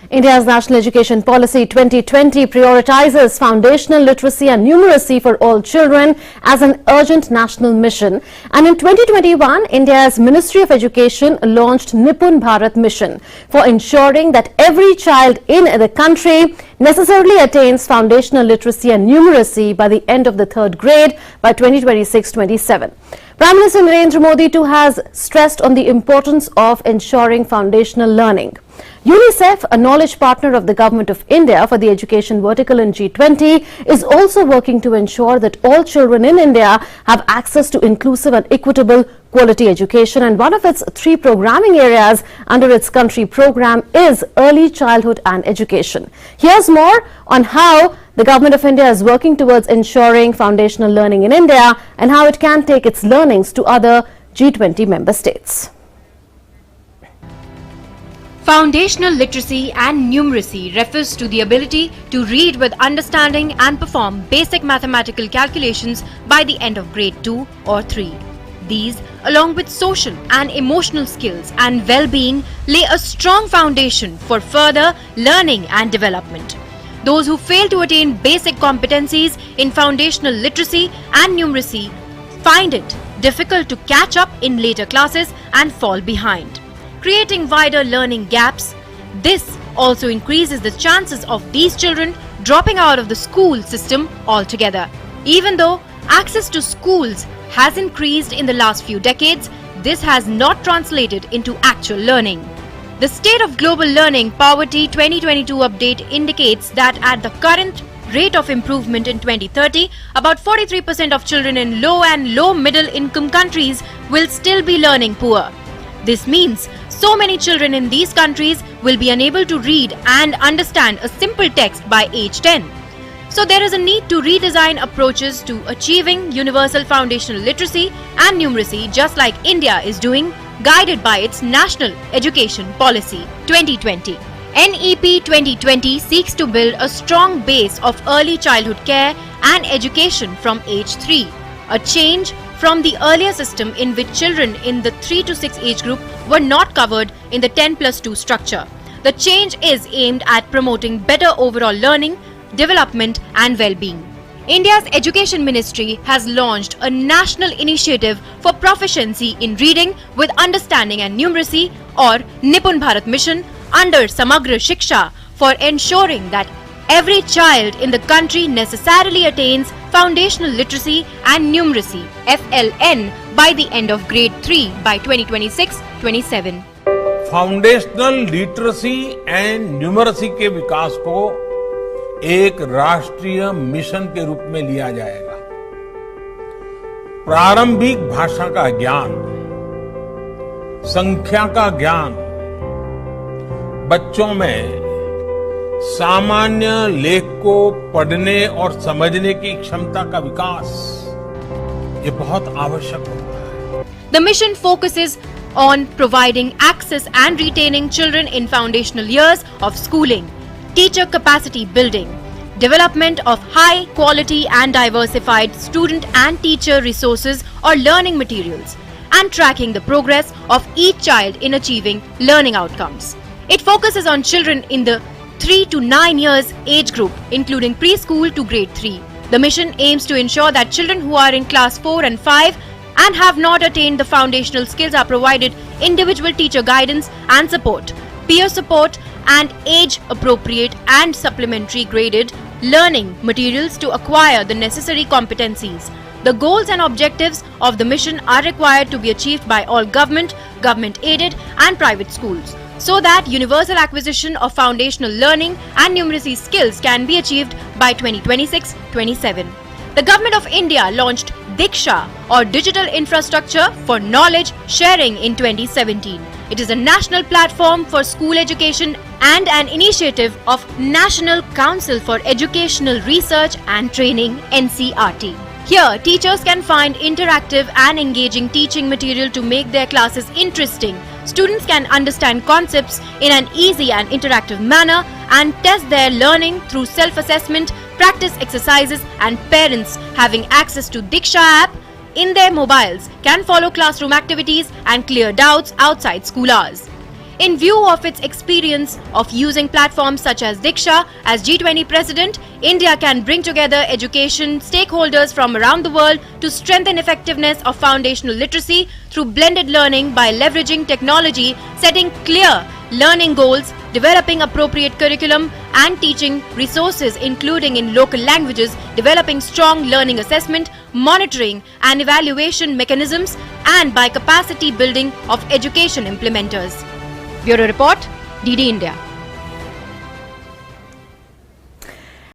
India's National Education Policy 2020 prioritizes foundational literacy and numeracy for all children as an urgent national mission. And in 2021, India's Ministry of Education launched Nipun Bharat Mission for ensuring that every child in the country necessarily attains foundational literacy and numeracy by the end of the third grade by 2026-27. Prime Minister Narendra Modi too has stressed on the importance of ensuring foundational learning. UNICEF, a knowledge partner of the Government of India for the education vertical in G20, is also working to ensure that all children in India have access to inclusive and equitable quality education. And one of its 3 programming areas under its country program is early childhood and education. Here's more on how the Government of India is working towards ensuring foundational learning in India and how it can take its learnings to other G20 member states. Foundational literacy and numeracy refers to the ability to read with understanding and perform basic mathematical calculations by the end of grade 2 or 3. These, along with social and emotional skills and well-being, lay a strong foundation for further learning and development. Those who fail to attain basic competencies in foundational literacy and numeracy find it difficult to catch up in later classes and fall behind, creating wider learning gaps. This also increases the chances of these children dropping out of the school system altogether. Even though access to schools has increased in the last few decades, this has not translated into actual learning. The State of Global Learning Poverty 2022 update indicates that at the current rate of improvement in 2030, about 43% of children in low and low middle income countries will still be learning poor. This means so many children in these countries will be unable to read and understand a simple text by age 10. So there is a need to redesign approaches to achieving universal foundational literacy and numeracy, just like India is doing, guided by its National Education Policy 2020. NEP 2020 seeks to build a strong base of early childhood care and education from age 3, a change from the earlier system in which children in the 3 to 6 age group were not covered in the 10+2 structure. The change is aimed at promoting better overall learning, development and well-being. India's Education Ministry has launched a national initiative for proficiency in reading with understanding and numeracy, or Nipun Bharat Mission, under Samagra Shiksha, for ensuring that every child in the country necessarily attains foundational literacy and numeracy (FLN) by the end of grade 3 by 2026-27. Foundational literacy and numeracy के विकास को एक राष्ट्रीय mission के रूप में लिया जाएगा। प्रारंभिक भाषा का ज्ञान, संख्या का ज्ञान, बच्चों में सामान्य लेख को पढ़ने और समझने की क्षमता का विकास, ये बहुत आवश्यक होता है। The mission focuses on providing access and retaining children in foundational years of schooling, teacher capacity building, development of high quality and diversified student and teacher resources or learning materials, and tracking the progress of each child in achieving learning outcomes. It focuses on children in the 3 to 9 years age group, including preschool to grade 3. The mission aims to ensure that children who are in class 4 and 5 and have not attained the foundational skills are provided individual teacher guidance and support, peer support, and age-appropriate and supplementary graded learning materials to acquire the necessary competencies. The goals and objectives of the mission are required to be achieved by all government, government-aided, and private schools, so that universal acquisition of foundational learning and numeracy skills can be achieved by 2026-27. The Government of India launched Diksha, or Digital Infrastructure for Knowledge Sharing, in 2017. It is a national platform for school education and an initiative of National Council for Educational Research and Training (NCRT). Here, teachers can find interactive and engaging teaching material to make their classes interesting. Students can understand concepts in an easy and interactive manner and test their learning through self-assessment, practice exercises, and parents having access to Diksha app in their mobiles can follow classroom activities and clear doubts outside school hours. In view of its experience of using platforms such as Diksha, as G20 President, India can bring together education stakeholders from around the world to strengthen effectiveness of foundational literacy through blended learning by leveraging technology, setting clear learning goals, developing appropriate curriculum and teaching resources including in local languages, developing strong learning assessment, monitoring and evaluation mechanisms, and by capacity building of education implementers. Bureau Report, DD India.